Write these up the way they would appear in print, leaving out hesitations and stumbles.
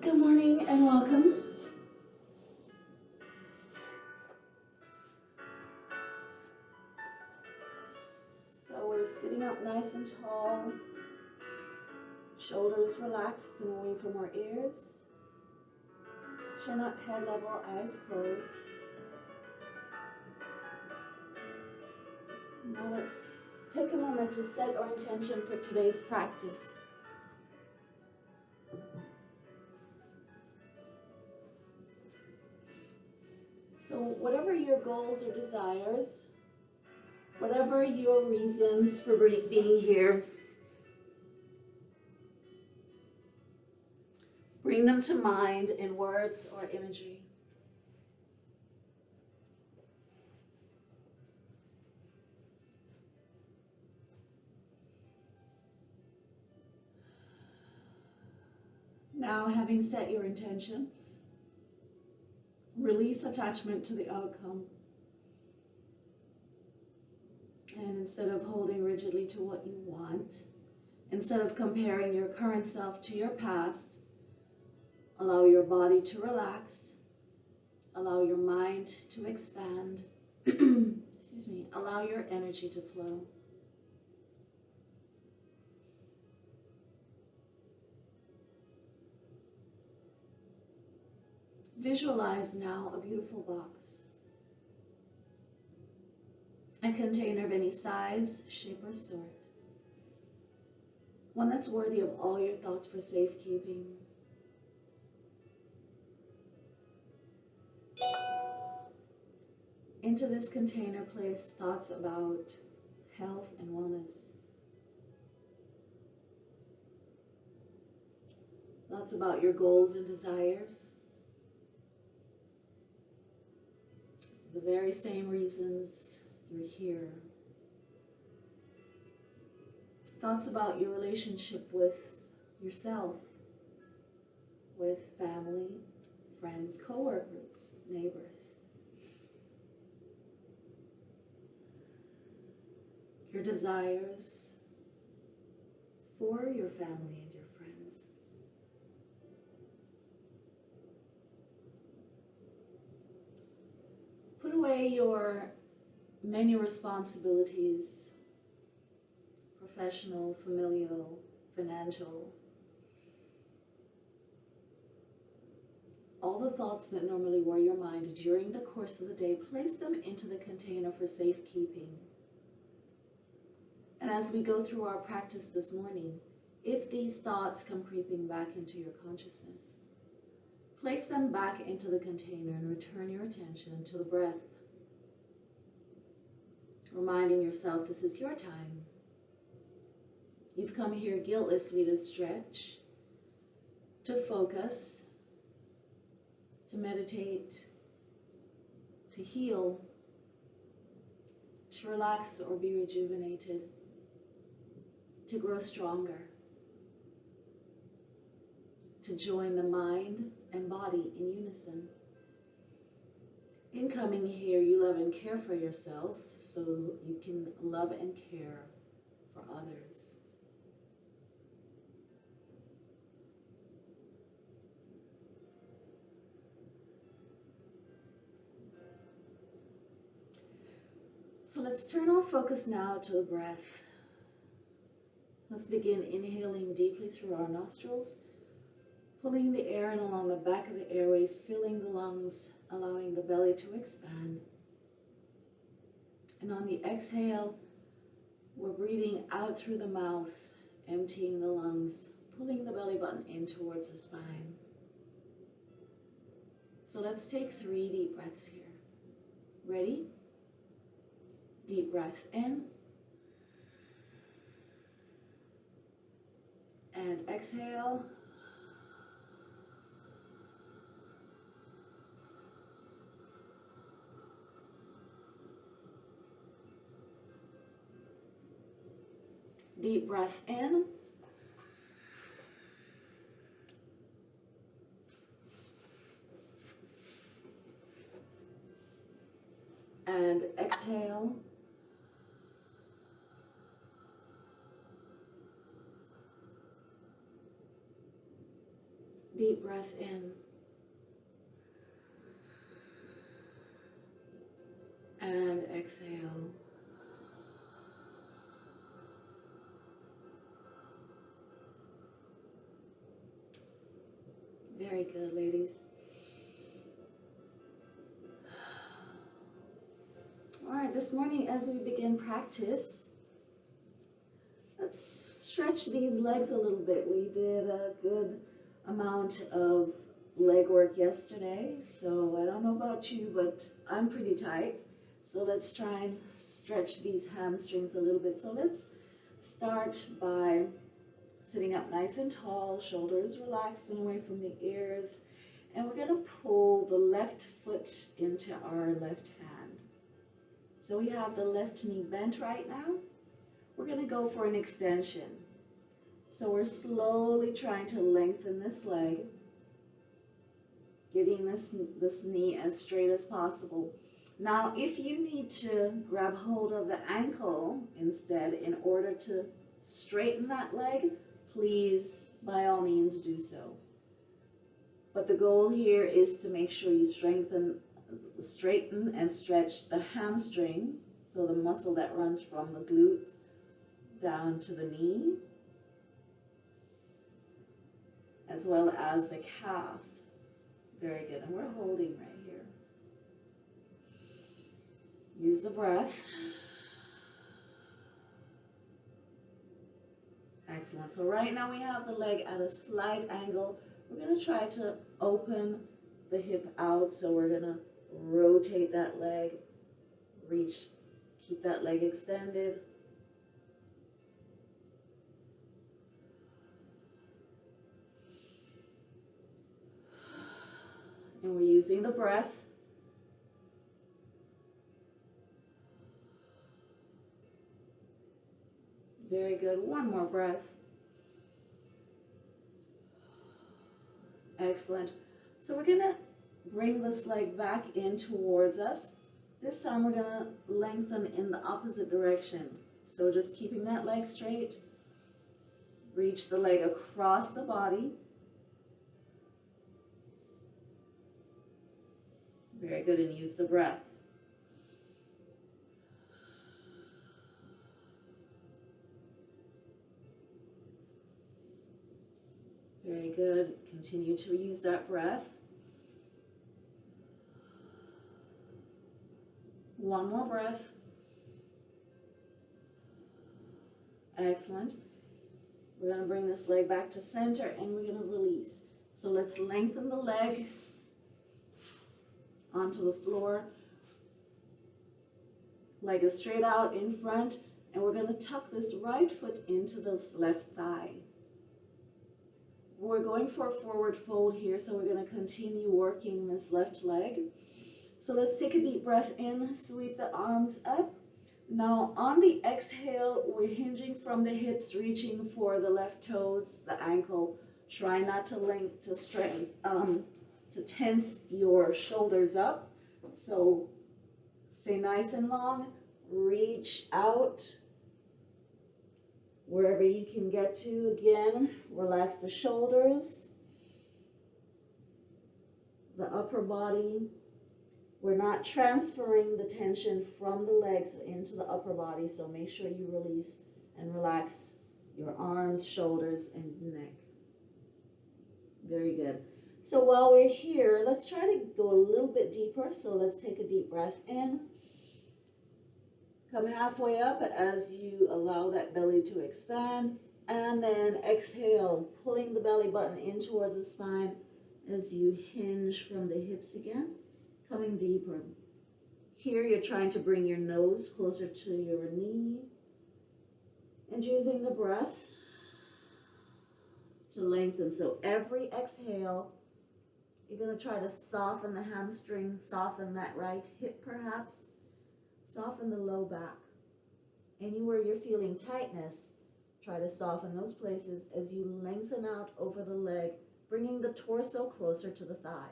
Good morning and welcome. So we're sitting up nice and tall, shoulders relaxed and away from our ears, chin up, head level, eyes closed. Now let's take a moment to set our intention for today's practice. So whatever your goals or desires, whatever your reasons for being here, bring them to mind in words or imagery. Now, having set your intention, release attachment to the outcome. And instead of holding rigidly to what you want, instead of comparing your current self to your past, allow your body to relax, allow your mind to expand, allow your energy to flow. Visualize now a beautiful box, a container of any size, shape, or sort, one that's worthy of all your thoughts for safekeeping. Into this container, place thoughts about health and wellness. Thoughts about your goals and desires. The very same reasons you're here. Thoughts about your relationship with yourself, with family, friends, co-workers, neighbors. Your desires for your family and your friends. Put away your many responsibilities, professional, familial, financial. All the thoughts that normally worry your mind during the course of the day, place them into the container for safekeeping. And as we go through our practice this morning, if these thoughts come creeping back into your consciousness, place them back into the container and return your attention to the breath, reminding yourself this is your time. You've come here guiltlessly to stretch, to focus, to meditate, to heal, to relax or be rejuvenated, to grow stronger, to join the mind and body in unison. In coming here, you love and care for yourself so you can love and care for others. So let's turn our focus now to the breath. Let's begin inhaling deeply through our nostrils, pulling the air in along the back of the airway, filling the lungs, allowing the belly to expand. And on the exhale, we're breathing out through the mouth, emptying the lungs, pulling the belly button in towards the spine. So let's take 3 deep breaths here. Ready? Deep breath in. And exhale. Deep breath in. And exhale. Deep breath in. And exhale. Very good, ladies. All right, this morning as we begin practice, let's stretch these legs a little bit. We did a good amount of leg work yesterday, so I don't know about you, but I'm pretty tight. So let's try and stretch these hamstrings a little bit. So let's start by sitting up nice and tall, shoulders relaxed and away from the ears. And we're going to pull the left foot into our left hand. So we have the left knee bent right now. We're going to go for an extension. So we're slowly trying to lengthen this leg, getting this knee as straight as possible. Now, if you need to grab hold of the ankle instead in order to straighten that leg, please, by all means, do so. But the goal here is to make sure you straighten and stretch the hamstring, so the muscle that runs from the glute down to the knee, as well as the calf. Very good, and we're holding right here. Use the breath. Excellent. So right now we have the leg at a slight angle. We're going to try to open the hip out. So we're going to rotate that leg, reach, keep that leg extended. And we're using the breath. Very good. One more breath. Excellent. So we're going to bring this leg back in towards us. This time we're going to lengthen in the opposite direction. So just keeping that leg straight. Reach the leg across the body. Very good, and use the breath. Very good. Continue to use that breath. One more breath. Excellent. We're going to bring this leg back to center and we're going to release. So let's lengthen the leg onto the floor. Leg is straight out in front, and we're going to tuck this right foot into this left thigh. We're going for a forward fold here, so we're going to continue working this left leg. So let's take a deep breath in, sweep the arms up. Now on the exhale, we're hinging from the hips, reaching for the left toes, the ankle. Try not to to tense your shoulders up. So stay nice and long, reach out wherever you can get to. Again, relax the shoulders, the upper body. We're not transferring the tension from the legs into the upper body, so make sure you release and relax your arms, shoulders, and neck. Very good. So while we're here, let's try to go a little bit deeper. So let's take a deep breath in. Come halfway up as you allow that belly to expand. And then exhale, pulling the belly button in towards the spine as you hinge from the hips again. Coming deeper. Here you're trying to bring your nose closer to your knee. And using the breath to lengthen. So every exhale, you're going to try to soften the hamstring, soften that right hip perhaps, soften the low back. Anywhere you're feeling tightness, try to soften those places as you lengthen out over the leg, bringing the torso closer to the thigh.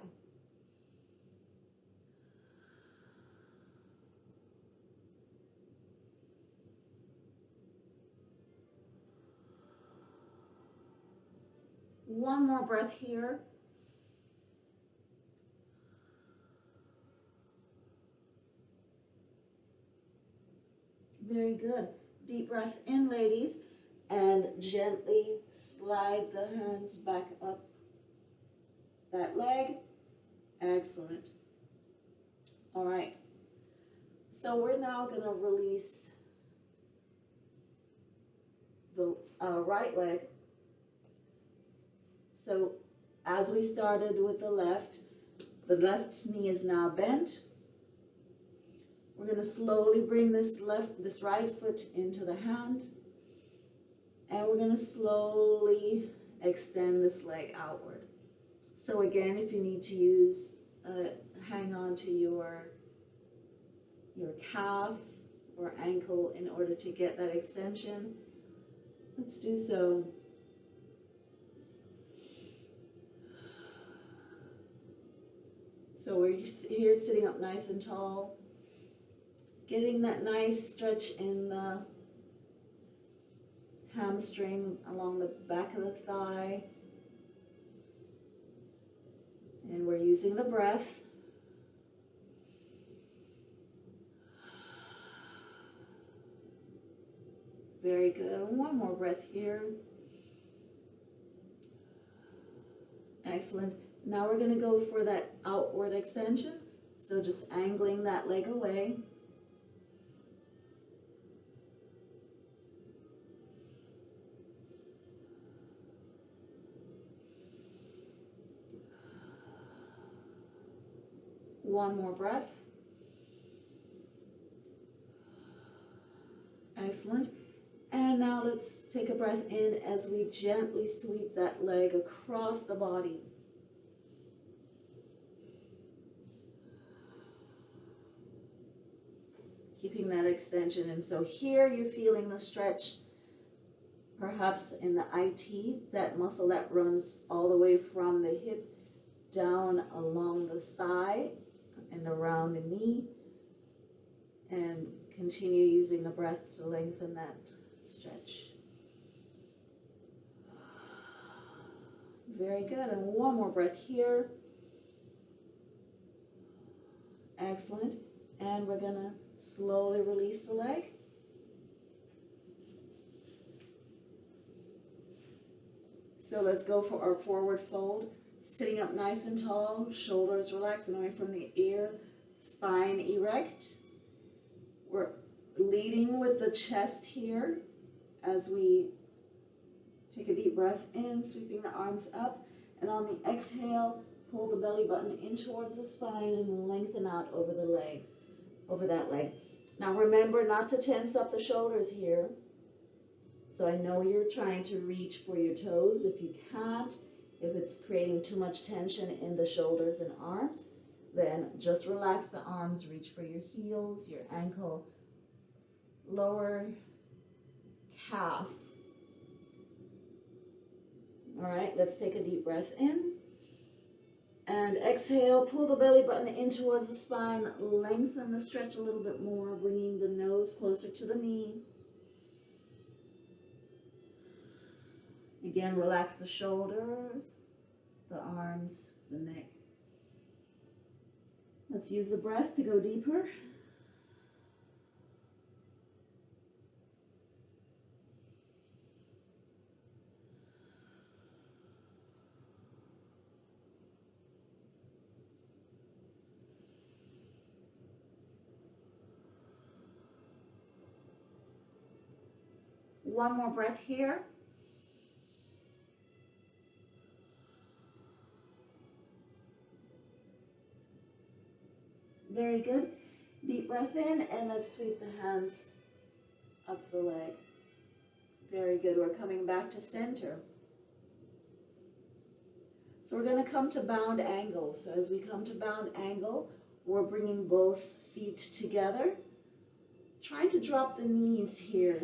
One more breath here. Very good. Deep breath in, ladies, and gently slide the hands back up that leg. Excellent. All right. So we're now going to release the right leg. So as we started with the left knee is now bent. We're going to slowly bring this right foot into the hand, and we're going to slowly extend this leg outward. So again, if you need to use, hang on to your calf or ankle in order to get that extension, let's do so. So we're here sitting up nice and tall, getting that nice stretch in the hamstring along the back of the thigh. And we're using the breath. Very good. One more breath here. Excellent. Now we're going to go for that outward extension. So just angling that leg away. One more breath. Excellent. And now let's take a breath in as we gently sweep that leg across the body. Keeping that extension. And so here you're feeling the stretch, perhaps in the IT, that muscle that runs all the way from the hip down along the thigh and around the knee, and continue using the breath to lengthen that stretch. Very good. And one more breath here. Excellent. And we're going to slowly release the leg. So let's go for our forward fold. Sitting up nice and tall, shoulders relaxed and away from the ear, spine erect. We're leading with the chest here as we take a deep breath in, sweeping the arms up. And on the exhale, pull the belly button in towards the spine and lengthen out over the legs, over that leg. Now remember not to tense up the shoulders here. So I know you're trying to reach for your toes. If you can't, if it's creating too much tension in the shoulders and arms, then just relax the arms, reach for your heels, your ankle, lower calf. All right, let's take a deep breath in. And exhale, pull the belly button in towards the spine, lengthen the stretch a little bit more, bringing the nose closer to the knee. Again, relax the shoulders, the arms, the neck. Let's use the breath to go deeper. One more breath here. Very good. Deep breath in, and let's sweep the hands up the leg. Very good. We're coming back to center. So we're going to come to bound angle. So as we come to bound angle, we're bringing both feet together, trying to drop the knees here.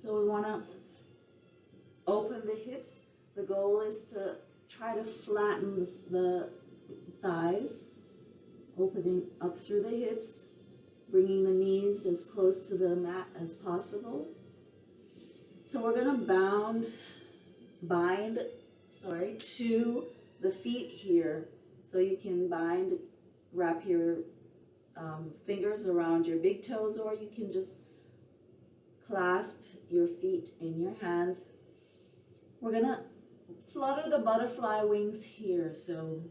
So we want to open the hips. The goal is to try to flatten the thighs, opening up through the hips, bringing the knees as close to the mat as possible. So we're going to bind to the feet here. So you can wrap your fingers around your big toes, or you can just clasp your feet in your hands. We're gonna flutter the butterfly wings here. So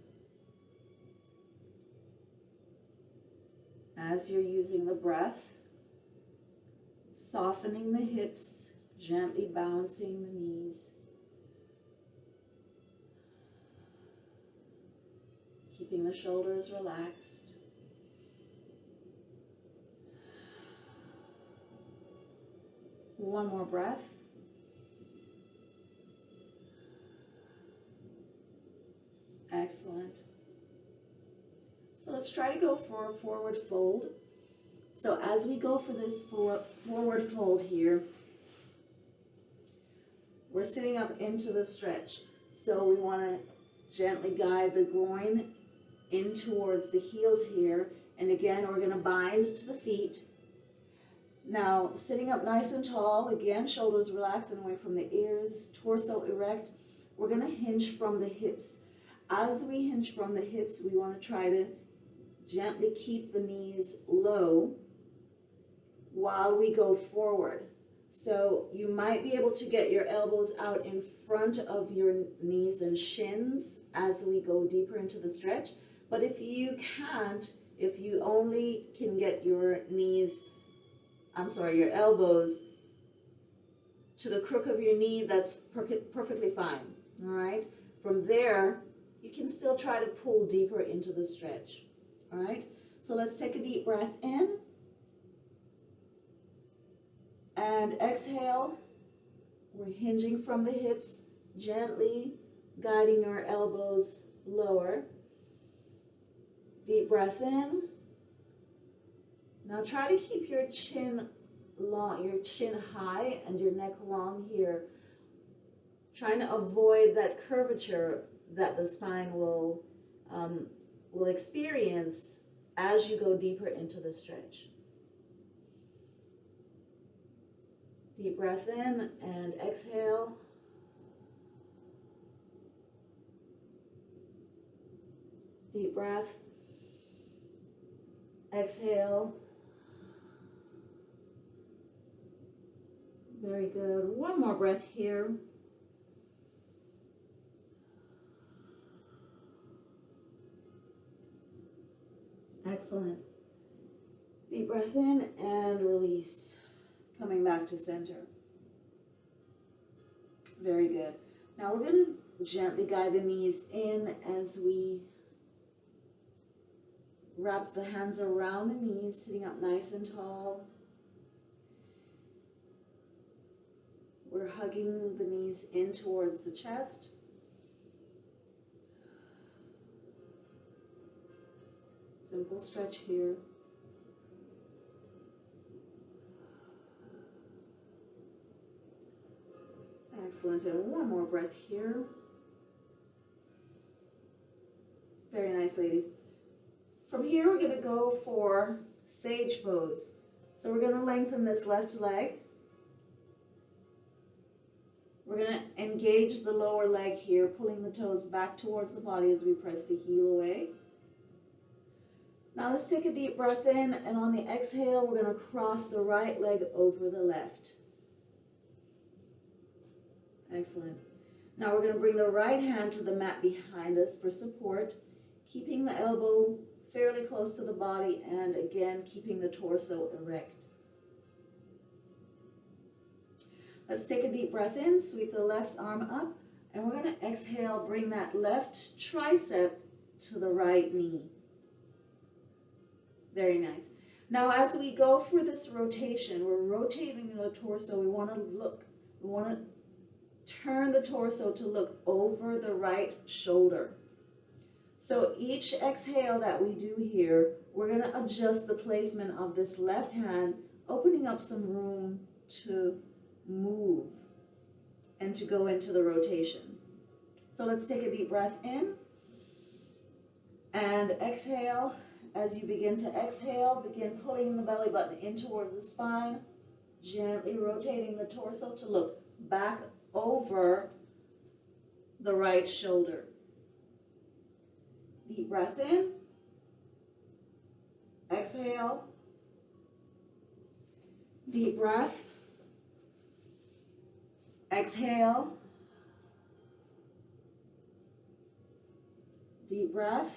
as you're using the breath, softening the hips, gently bouncing the knees, keeping the shoulders relaxed. One more breath. Excellent. So let's try to go for a forward fold. So as we go for this forward fold here, we're sitting up into the stretch. So we want to gently guide the groin in towards the heels here. And again, we're going to bind to the feet. Now, sitting up nice and tall, again, shoulders relaxed and away from the ears, torso erect. We're going to hinge from the hips. As we hinge from the hips, we want to try to gently keep the knees low while we go forward. So you might be able to get your elbows out in front of your knees and shins as we go deeper into the stretch. But if you can't, if you only can get your your elbows to the crook of your knee, that's perfectly fine, all right? From there, you can still try to pull deeper into the stretch, all right? So let's take a deep breath in and exhale. We're hinging from the hips, gently guiding our elbows lower. Deep breath in. Now try to keep your chin long, your chin high and your neck long here. Trying to avoid that curvature that the spine will experience as you go deeper into the stretch. Deep breath in and exhale. Deep breath. Exhale. Very good. One more breath here. Excellent. Deep breath in and release. Coming back to center. Very good. Now we're going to gently guide the knees in as we wrap the hands around the knees, sitting up nice and tall. We're hugging the knees in towards the chest. Simple stretch here. Excellent. And one more breath here. Very nice, ladies. From here, we're going to go for sage pose. So we're going to lengthen this left leg. We're going to engage the lower leg here, pulling the toes back towards the body as we press the heel away. Now let's take a deep breath in, and on the exhale, we're going to cross the right leg over the left. Excellent. Now we're going to bring the right hand to the mat behind us for support, keeping the elbow fairly close to the body, and again, keeping the torso erect. Let's take a deep breath in, sweep the left arm up, and we're going to exhale, bring that left tricep to the right knee. Very nice. Now as we go for this rotation, we're rotating the torso. We want to turn the torso to look over the right shoulder. So each exhale that we do here, we're going to adjust the placement of this left hand, opening up some room to move and to go into the rotation. So let's take a deep breath in and exhale. As you begin to exhale, begin pulling the belly button in towards the spine, gently rotating the torso to look back over the right shoulder. Deep breath in. Exhale. Deep breath. Exhale. Deep breath.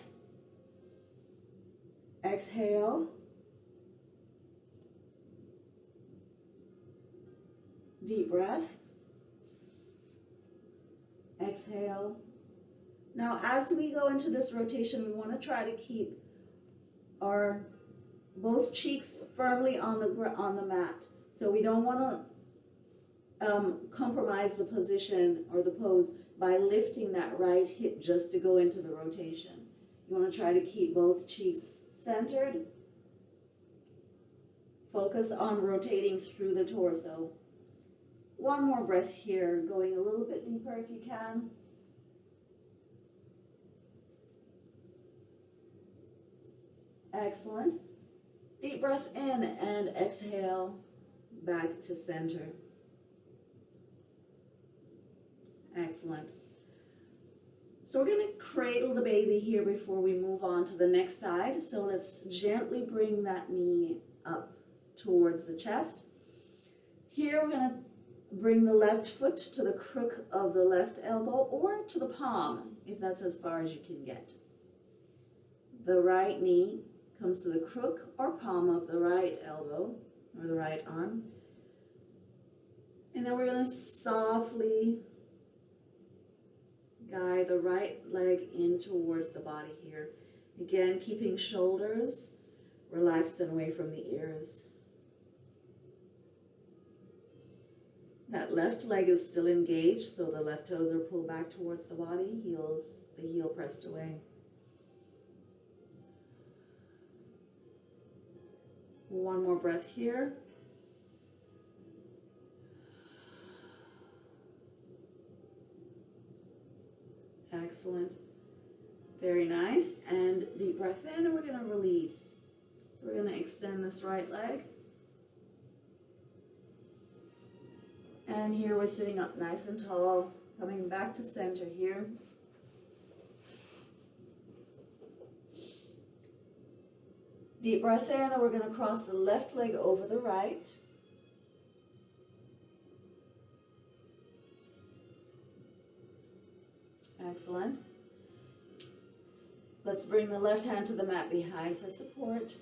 Exhale. Deep breath. Exhale. Now, as we go into this rotation, we want to try to keep our both cheeks firmly on the mat. So we don't want to compromise the position or the pose by lifting that right hip just to go into the rotation. You want to try to keep both cheeks centered. Focus on rotating through the torso. One more breath here, going a little bit deeper if you can. Excellent. Deep breath in and exhale back to center. Excellent. So we're going to cradle the baby here before we move on to the next side. So let's gently bring that knee up towards the chest. Here we're going to bring the left foot to the crook of the left elbow or to the palm, if that's as far as you can get. The right knee comes to the crook or palm of the right elbow or the right arm. And then we're going to softly guide the right leg in towards the body here. Again, keeping shoulders relaxed and away from the ears. That left leg is still engaged, so the left toes are pulled back towards the body, the heel pressed away. One more breath here. Excellent. Very nice. And deep breath in, and we're going to release. So we're going to extend this right leg. And here we're sitting up nice and tall, coming back to center here. Deep breath in, and we're going to cross the left leg over the right. Excellent. Let's bring the left hand to the mat behind for support.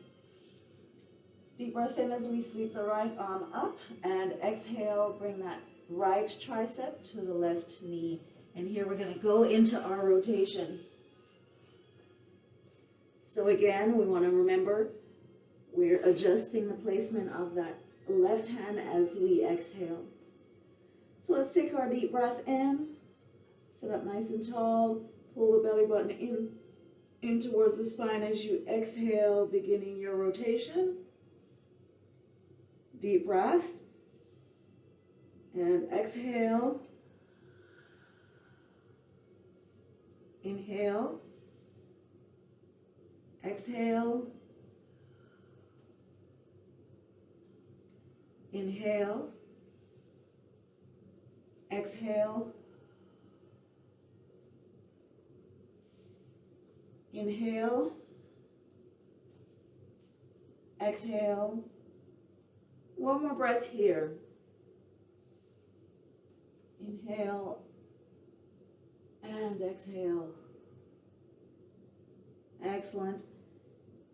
Deep breath in as we sweep the right arm up, and exhale, bring that right tricep to the left knee. And here we're going to go into our rotation. So again, we want to remember we're adjusting the placement of that left hand as we exhale. So let's take our deep breath in, sit up nice and tall, pull the belly button in towards the spine as you exhale, beginning your rotation. Deep breath, and exhale. Inhale, exhale, inhale, exhale, inhale, exhale. One more breath here. Inhale and exhale. Excellent.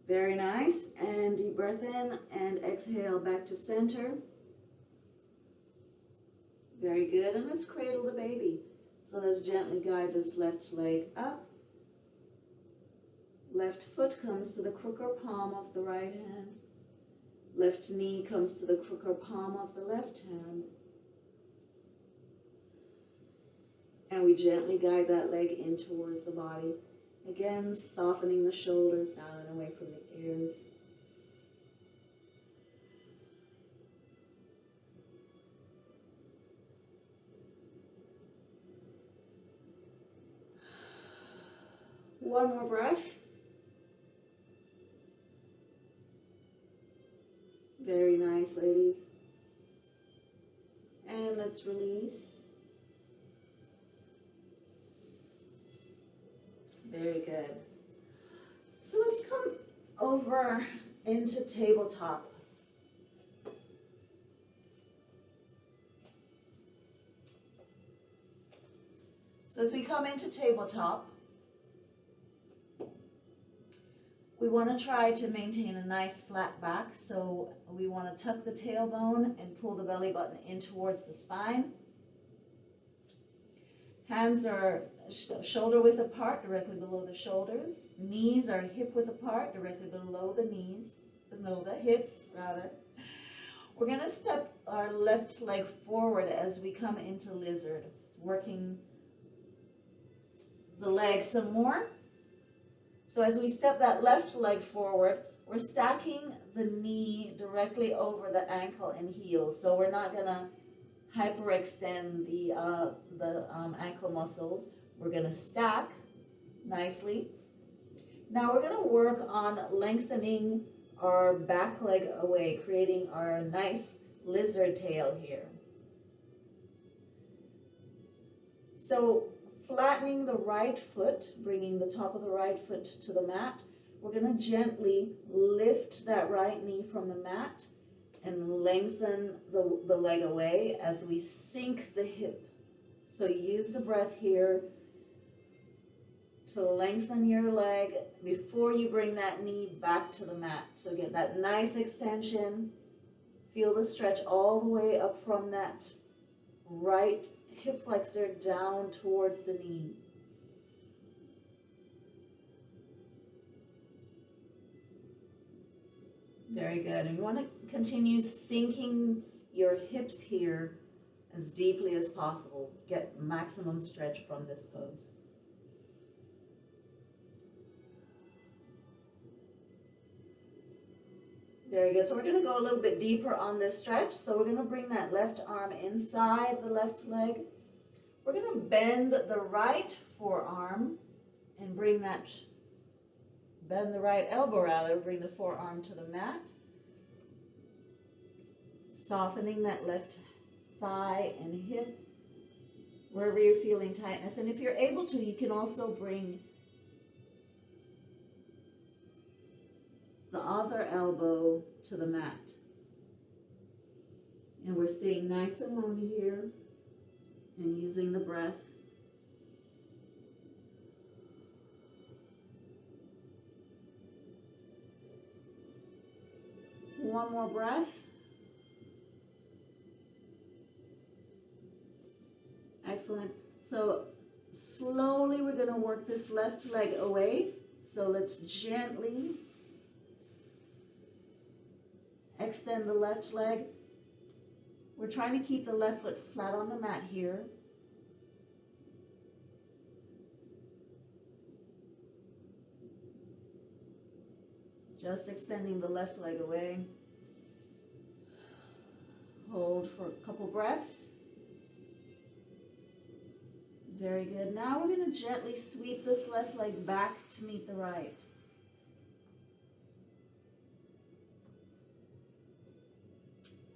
Very nice. And deep breath in and exhale back to center. Very good. And let's cradle the baby. So let's gently guide this left leg up. Left foot comes to the crook or palm of the right hand. Left knee comes to the crook or palm of the left hand. And we gently guide that leg in towards the body. Again, softening the shoulders down and away from the ears. One more breath. Very nice, ladies. And let's release. Very good. So let's come over into tabletop. So as we come into tabletop, we want to try to maintain a nice flat back. So we want to tuck the tailbone and pull the belly button in towards the spine. Hands are shoulder width apart, directly below the shoulders. Knees are hip width apart, directly below the knees, below the hips, rather. We're going to step our left leg forward as we come into lizard, working the leg some more. So as we step that left leg forward, we're stacking the knee directly over the ankle and heel. So we're not going to hyperextend the ankle muscles. We're going to stack nicely. Now we're going to work on lengthening our back leg away, creating our nice lizard tail here. So flattening the right foot, bringing the top of the right foot to the mat, we're going to gently lift that right knee from the mat and lengthen the leg away as we sink the hip. So use the breath here to lengthen your leg before you bring that knee back to the mat. So get that nice extension. Feel the stretch all the way up from that right hip flexor down towards the knee. Very good. And you want to continue sinking your hips here as deeply as possible. Get maximum stretch from this pose. Very good. So we're going to go a little bit deeper on this stretch. So we're going to bring that left arm inside the left leg. We're going to bend the right forearm and bring that, bend the right elbow rather, bring the forearm to the mat. Softening that left thigh and hip, wherever you're feeling tightness. And if you're able to, you can also bring the other elbow to the mat. And we're staying nice and long here and using the breath. One more breath. Excellent. So slowly we're going to work this left leg away. So let's gently extend the left leg. We're trying to keep the left foot flat on the mat here. Just extending the left leg away. Hold for a couple breaths. Very good. Now we're going to gently sweep this left leg back to meet the right.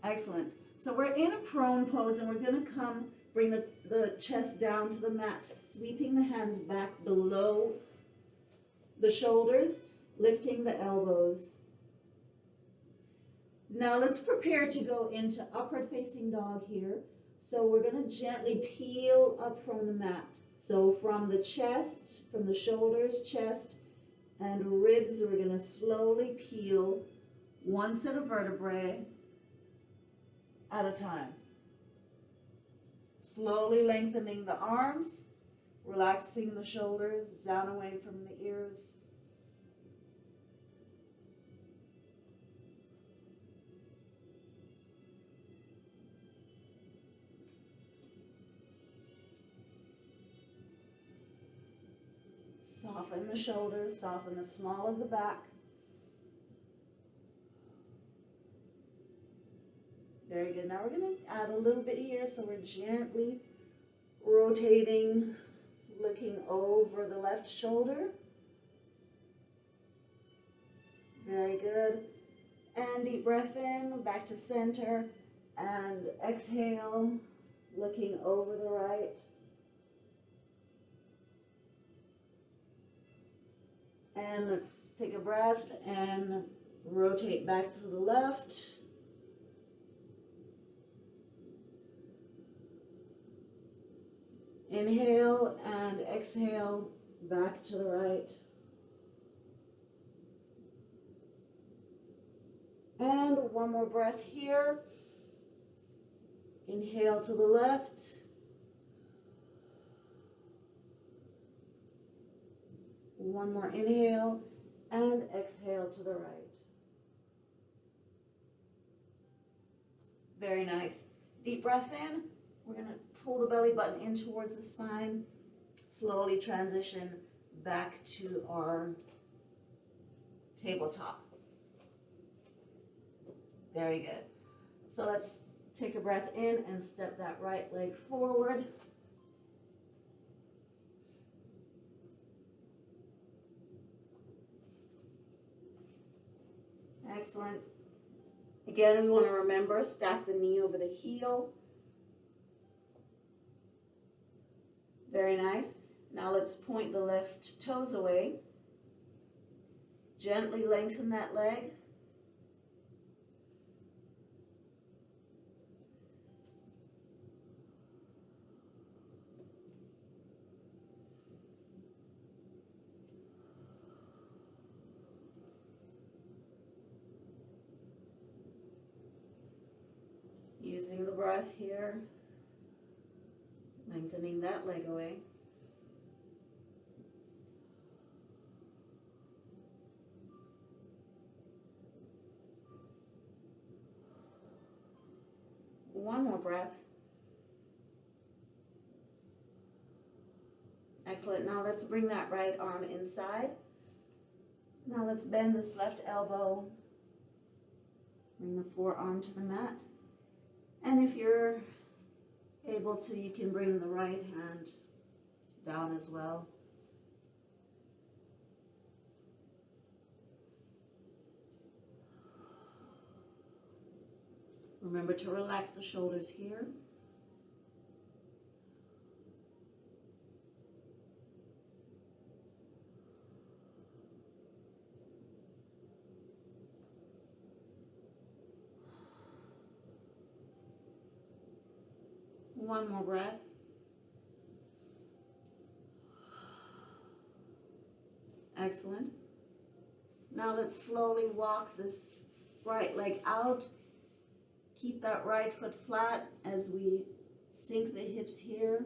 Excellent. So we're in a prone pose and we're going to bring the chest down to the mat, sweeping the hands back below the shoulders, lifting the elbows. Now let's prepare to go into upward facing dog here. So we're going to gently peel up from the mat. So from the chest, from the shoulders, chest, and ribs, we're going to slowly peel one set of vertebrae at a time. Slowly lengthening the arms, relaxing the shoulders down away from the ears. Soften the shoulders, soften the small of the back. Very good. Now we're going to add a little bit here, so we're gently rotating, looking over the left shoulder. Very good. And deep breath in, back to center, and exhale, looking over the right. And let's take a breath and Rotate back to the left. Inhale and exhale back to the right. And one more breath here. Inhale to the left. One more inhale and exhale to the right. Very nice. Deep breath in. We're going to pull the belly button in towards the spine. Slowly transition back to our tabletop. Very good. So let's take a breath in and step that right leg forward. Excellent. Again, we want to remember, stack the knee over the heel. Very nice. Now let's point the left toes away. Gently lengthen that leg. Using the breath here, lengthening that leg away. One more breath. Excellent. Now let's bring that right arm inside. Now let's bend this left elbow. Bring the forearm to the mat. And if you're able to, you can bring the right hand down as well. Remember to relax the shoulders here. One more breath. Excellent. Now let's slowly walk this right leg out. Keep that right foot flat as we sink the hips here.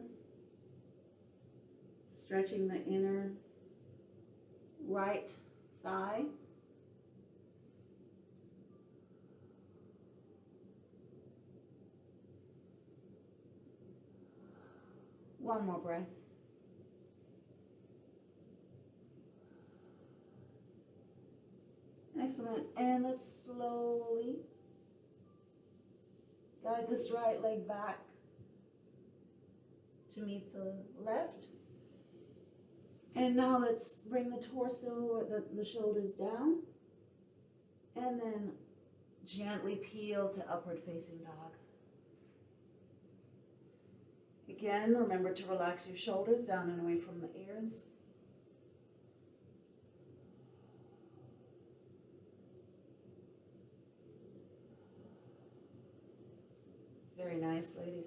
Stretching the inner right thigh. One more breath. Excellent. And let's slowly guide this right leg back to meet the left. And now let's bring the torso or the shoulders down. And then gently peel to upward facing dog. Again, remember to relax your shoulders down and away from the ears. Very nice, ladies.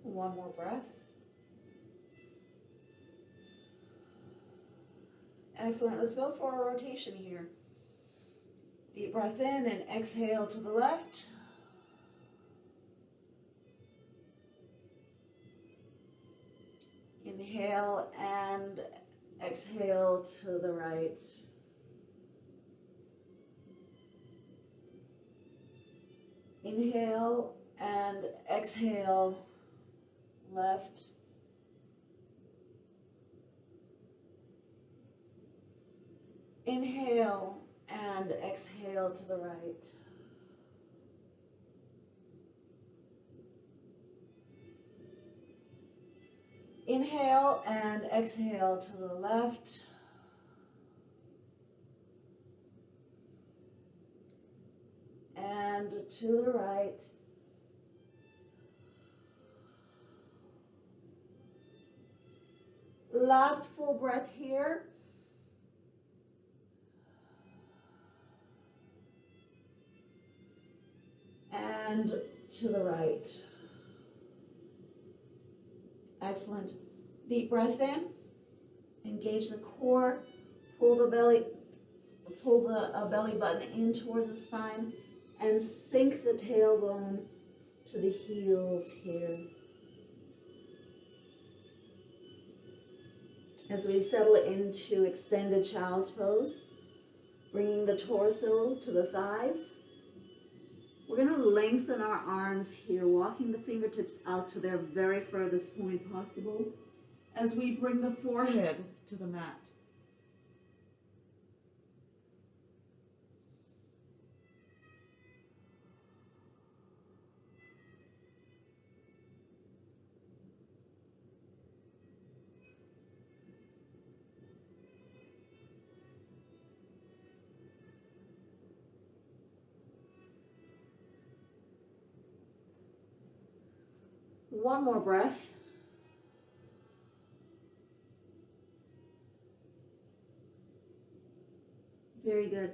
One more breath. Excellent. Let's go for a rotation here. Deep breath in and exhale to the left. Inhale and exhale to the right. Inhale and exhale left. Inhale and exhale to the right. Inhale and exhale to the left. And to the right. Last full breath here. And to the right. Excellent. Deep breath in. Engage the core. Pull the belly button in towards the spine and sink the tailbone to the heels here. As we settle into extended child's pose, bringing the torso to the thighs, we're going to lengthen our arms here, walking the fingertips out to their very furthest point possible as we bring the forehead to the mat. One more breath. Very good.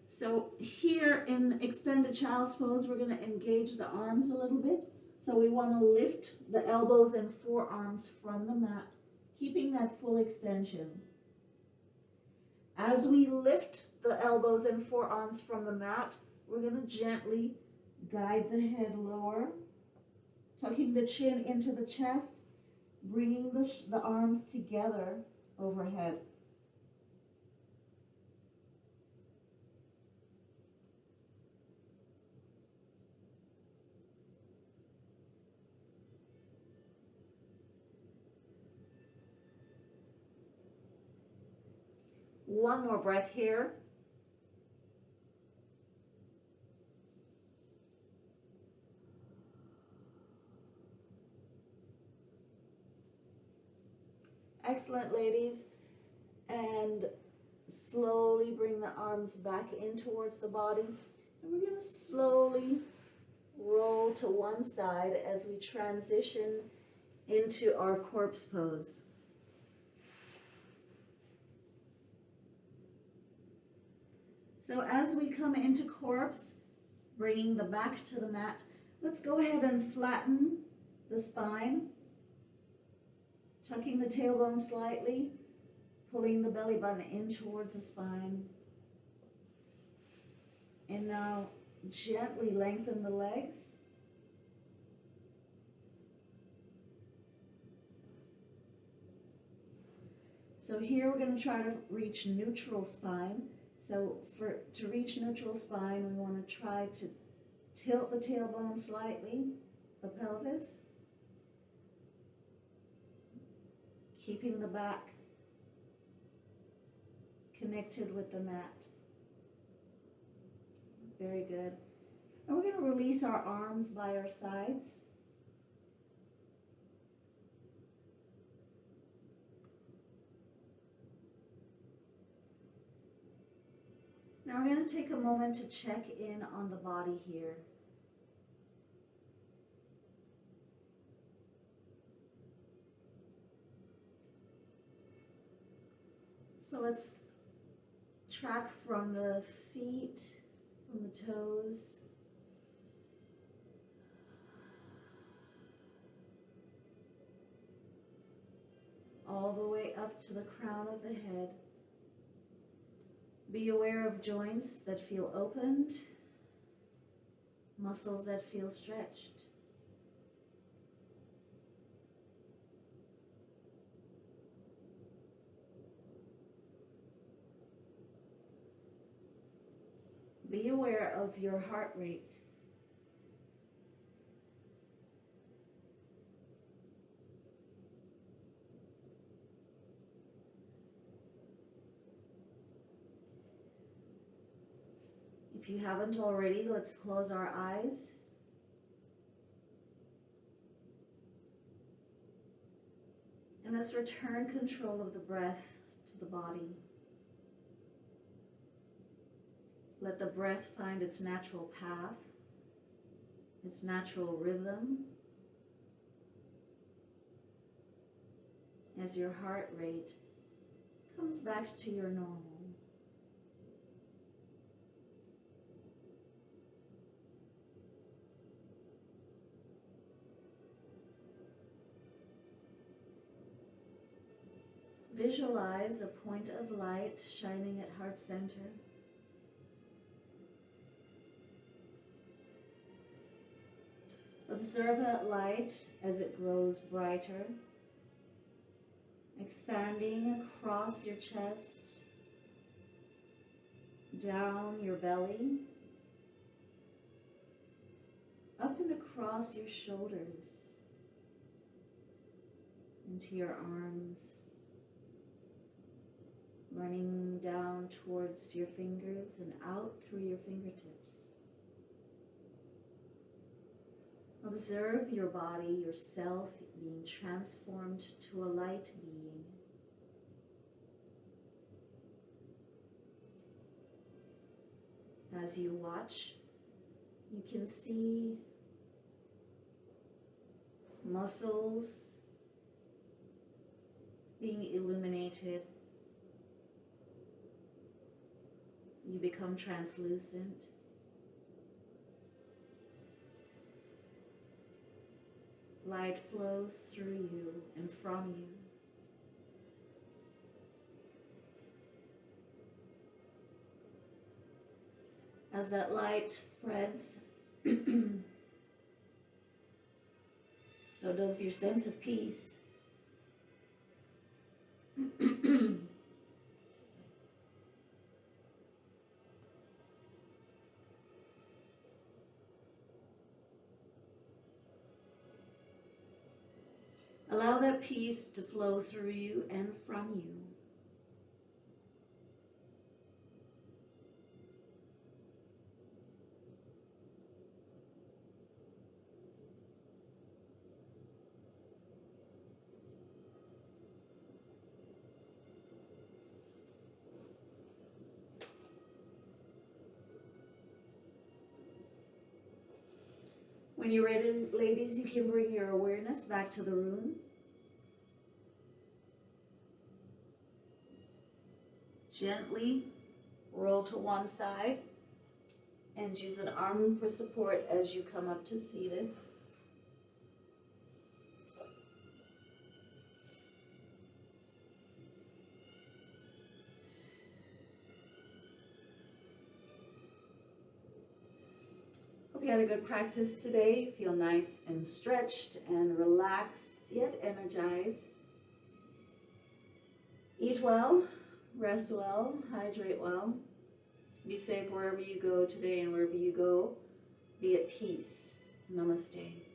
So here in extended child's pose, we're going to engage the arms a little bit. So we want to lift the elbows and forearms from the mat, keeping that full extension. As we lift the elbows and forearms from the mat, we're going to gently guide the head lower, tucking the chin into the chest, bringing the arms together overhead. One more breath here. Excellent, ladies. And slowly bring the arms back in towards the body. And we're going to slowly roll to one side as we transition into our corpse pose. So as we come into corpse, bringing the back to the mat, let's go ahead and flatten the spine, tucking the tailbone slightly, pulling the belly button in towards the spine. And now gently lengthen the legs. So here we're going to try to reach neutral spine. So to reach neutral spine, we want to try to tilt the tailbone slightly, the pelvis, keeping the back connected with the mat. Very good. And we're going to release our arms by our sides. Now we're going to take a moment to check in on the body here. So let's track from the feet, from the toes, all the way up to the crown of the head. Be aware of joints that feel opened, muscles that feel stretched. Be aware of your heart rate. If you haven't already, let's close our eyes. And let's return control of the breath to the body. Let the breath find its natural path, its natural rhythm, as your heart rate comes back to your normal. Visualize a point of light shining at heart center. Observe that light as it grows brighter, expanding across your chest, down your belly, up and across your shoulders, into your arms, running down towards your fingers and out through your fingertips. Observe your body, yourself, being transformed to a light being. As you watch, you can see muscles being illuminated. You become translucent. Light flows through you and from you. As that light spreads, so does your sense of peace. Allow that peace to flow through you and from you. When you're ready, ladies, you can bring your awareness back to the room. Gently roll to one side and use an arm for support as you come up to seated. Hope you had a good practice today. Feel nice and stretched and relaxed, yet energized. Eat well, rest well, hydrate well. Be safe wherever you go today, and wherever you go, be at peace. Namaste.